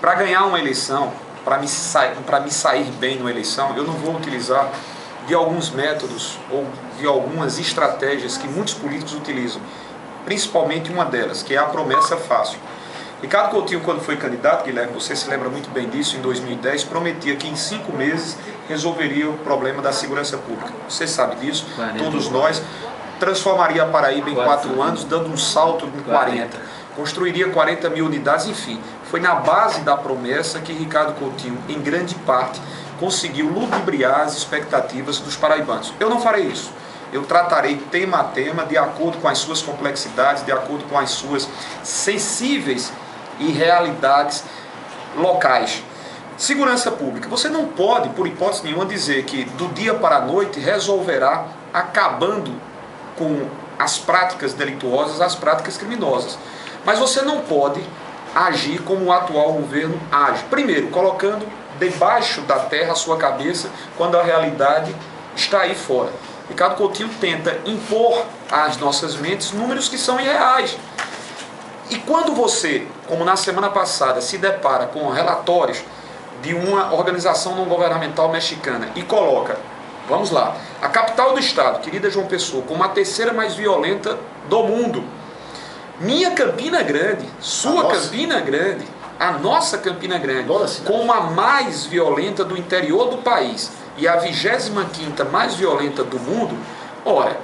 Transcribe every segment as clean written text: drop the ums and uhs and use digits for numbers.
para ganhar uma eleição, para me sair bem numa eleição, eu não vou utilizar de alguns métodos ou de algumas estratégias que muitos políticos utilizam, principalmente uma delas, que é a promessa fácil. Ricardo Coutinho, quando foi candidato, Guilherme, você se lembra muito bem disso, em 2010, prometia que em 5 meses resolveria o problema da segurança pública. Você sabe disso, todos nós. Transformaria a Paraíba em 4 anos, dando um salto em 40. Construiria 40 mil unidades, enfim. Foi na base da promessa que Ricardo Coutinho, em grande parte, conseguiu ludibriar as expectativas dos paraibanos. Eu não farei isso. Eu tratarei tema a tema, de acordo com as suas complexidades, de acordo com as suas sensíveis e realidades locais. Segurança pública. Você não pode, por hipótese nenhuma, dizer que do dia para a noite resolverá acabando com as práticas delituosas, as práticas criminosas. Mas você não pode agir como o atual governo age. Primeiro, colocando debaixo da terra a sua cabeça, quando a realidade está aí fora. Ricardo Coutinho tenta impor às nossas mentes números que são irreais. E quando você, como na semana passada, se depara com relatórios de uma organização não governamental mexicana e coloca, vamos lá, a capital do estado, querida João Pessoa, como a terceira mais violenta do mundo, minha Campina Grande, sua Campina Grande, a nossa Campina Grande, como a mais violenta do interior do país e a 25ª mais violenta do mundo, ora,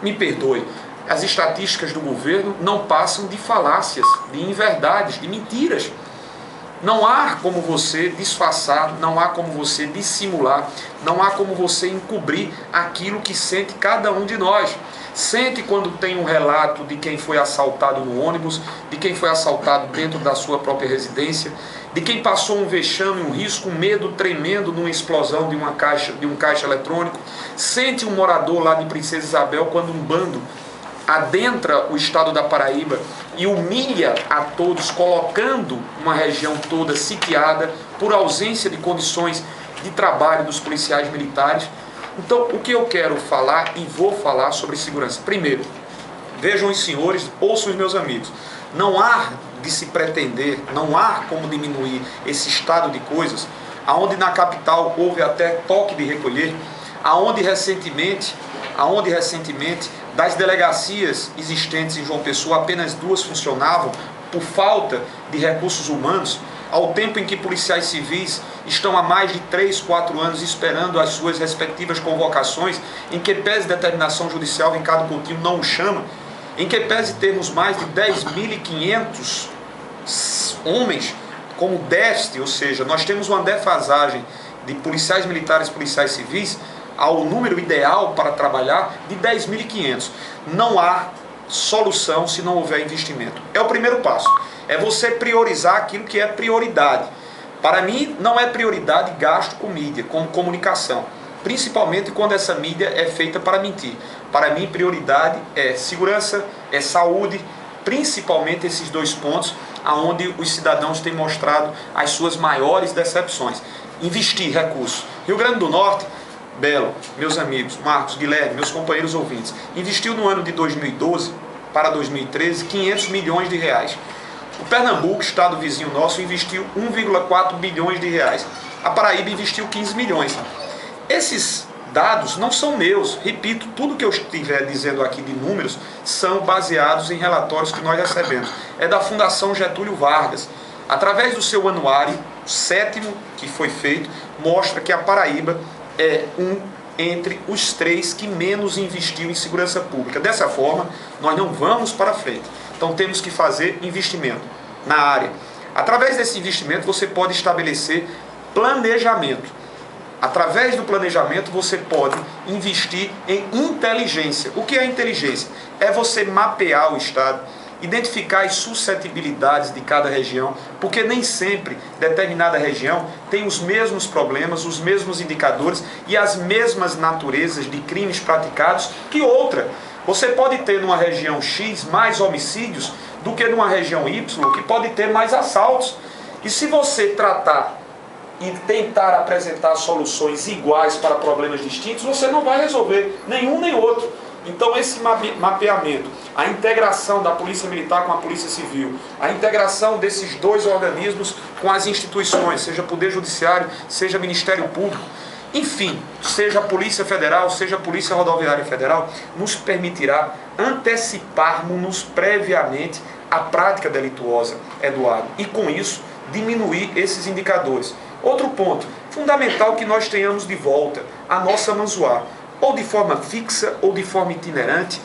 me perdoe, as estatísticas do governo não passam de falácias, de inverdades, de mentiras. Não há como você disfarçar, não há como você dissimular, não há como você encobrir aquilo que sente cada um de nós. Sente quando tem um relato de quem foi assaltado no ônibus, de quem foi assaltado dentro da sua própria residência, de quem passou um vexame, um risco, um medo tremendo numa explosão de um caixa eletrônico. Sente um morador lá de Princesa Isabel quando um bando adentra o estado da Paraíba e humilha a todos, colocando uma região toda sitiada por ausência de condições de trabalho dos policiais militares. Então, o que eu quero falar e vou falar sobre segurança? Primeiro, vejam os senhores, ouçam os meus amigos, não há de se pretender, não há como diminuir esse estado de coisas, aonde na capital houve até toque de recolher, aonde recentemente das delegacias existentes em João Pessoa, apenas 2 funcionavam por falta de recursos humanos, ao tempo em que policiais civis estão há mais de 3, 4 anos esperando as suas respectivas convocações, em que pese determinação judicial, Ricardo Coutinho não o chama, em que pese termos mais de 10.500 homens como déficit, ou seja, nós temos uma defasagem de policiais militares e policiais civis ao número ideal para trabalhar de 10.500. Não há solução se não houver investimento. É o primeiro passo. É você priorizar aquilo que é prioridade. Para mim, não é prioridade gasto com mídia, com comunicação. Principalmente quando essa mídia é feita para mentir. Para mim, prioridade é segurança, é saúde, principalmente esses 2 pontos, onde os cidadãos têm mostrado as suas maiores decepções. Investir recursos. Rio Grande do Norte, Belo, meus amigos, Marcos, Guilherme, meus companheiros ouvintes, investiu no ano de 2012 para 2013 500 milhões de reais. O Pernambuco, estado vizinho nosso, investiu 1,4 bilhões de reais. A Paraíba investiu 15 milhões. Esses dados não são meus. Repito, tudo que eu estiver dizendo aqui de números são baseados em relatórios que nós recebemos. É da Fundação Getúlio Vargas. Através do seu anuário, o 7º que foi feito, mostra que a Paraíba é entre os 3 que menos investiu em segurança pública. Dessa forma, nós não vamos para frente. Então temos que fazer investimento na área. Através desse investimento você pode estabelecer planejamento. Através do planejamento você pode investir em inteligência. O que é inteligência? É você mapear o estado, identificar as suscetibilidades de cada região, porque nem sempre determinada região tem os mesmos problemas, os mesmos indicadores e as mesmas naturezas de crimes praticados que outra. Você pode ter numa região X mais homicídios do que numa região Y, que pode ter mais assaltos. E se você tratar e tentar apresentar soluções iguais para problemas distintos, você não vai resolver nenhum nem outro. Então esse mapeamento, a integração da Polícia Militar com a Polícia Civil, a integração desses dois organismos com as instituições, seja Poder Judiciário, seja Ministério Público, enfim, seja a Polícia Federal, seja a Polícia Rodoviária Federal, nos permitirá anteciparmos-nos previamente a prática delituosa, Eduardo, e com isso diminuir esses indicadores. Outro ponto, fundamental que nós tenhamos de volta a nossa Manzoá, ou de forma fixa ou de forma itinerante,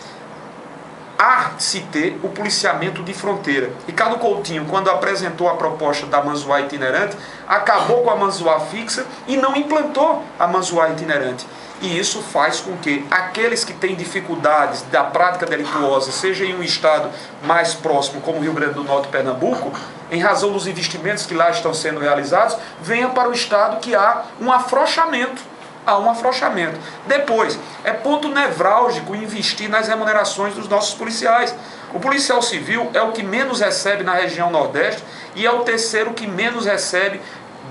há de se ter o policiamento de fronteira. Ricardo Coutinho, quando apresentou a proposta da Manzoá itinerante, acabou com a Manzoá fixa e não implantou a Manzoá itinerante. E isso faz com que aqueles que têm dificuldades da prática delituosa, seja em um estado mais próximo, como o Rio Grande do Norte e Pernambuco, em razão dos investimentos que lá estão sendo realizados, venha para o estado que há um afrouxamento. Há um afrouxamento. Depois, é ponto nevrálgico investir nas remunerações dos nossos policiais. O policial civil é o que menos recebe na região Nordeste e é o terceiro que menos recebe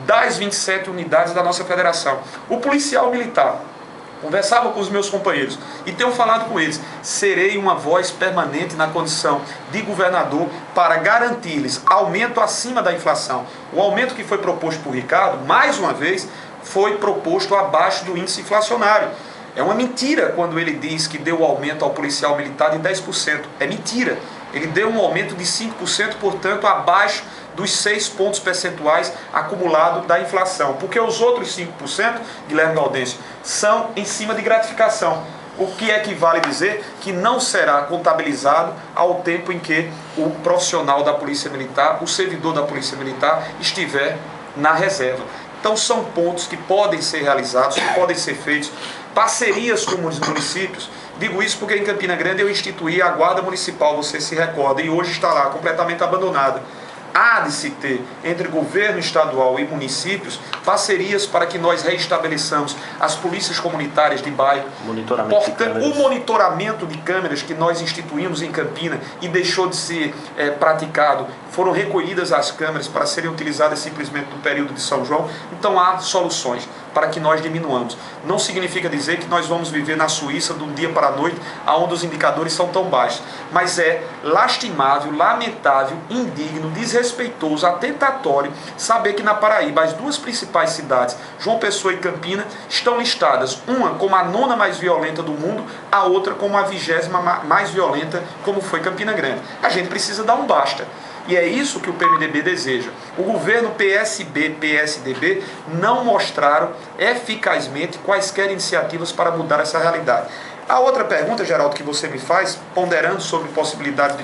das 27 unidades da nossa federação. O policial militar, conversava com os meus companheiros e tenho falado com eles, serei uma voz permanente na condição de governador para garantir-lhes aumento acima da inflação. O aumento que foi proposto por Ricardo, mais uma vez, foi proposto abaixo do índice inflacionário. É uma mentira quando ele diz que deu aumento ao policial militar de 10%. É mentira. Ele deu um aumento de 5%, portanto, abaixo dos 6 pontos percentuais acumulados da inflação. Porque os outros 5%, Guilherme Gaudêncio, são em cima de gratificação. O que equivale a dizer que não será contabilizado ao tempo em que o profissional da Polícia Militar, o servidor da Polícia Militar, estiver na reserva. Então são pontos que podem ser realizados, que podem ser feitos, parcerias com os municípios. Digo isso porque em Campina Grande eu instituí a Guarda Municipal, você se recorda, e hoje está lá completamente abandonada. Há de se ter entre governo estadual e municípios parcerias para que nós reestabeleçamos as polícias comunitárias de bairro. O monitoramento de câmeras que nós instituímos em Campina e deixou de ser praticado, foram recolhidas as câmeras para serem utilizadas simplesmente no período de São João. Então há soluções para que nós diminuamos. Não significa dizer que nós vamos viver na Suíça de um dia para a noite, onde os indicadores são tão baixos. Mas é lastimável, lamentável, indigno, desrespeitoso, atentatório saber que na Paraíba as duas principais cidades, João Pessoa e Campina, estão listadas, uma como a 9ª mais violenta do mundo, a outra como a 20ª mais violenta, como foi Campina Grande. A gente precisa dar um basta. E é isso que o PMDB deseja. O governo PSB, PSDB não mostraram eficazmente quaisquer iniciativas para mudar essa realidade. A outra pergunta, Geraldo, que você me faz, ponderando sobre possibilidades de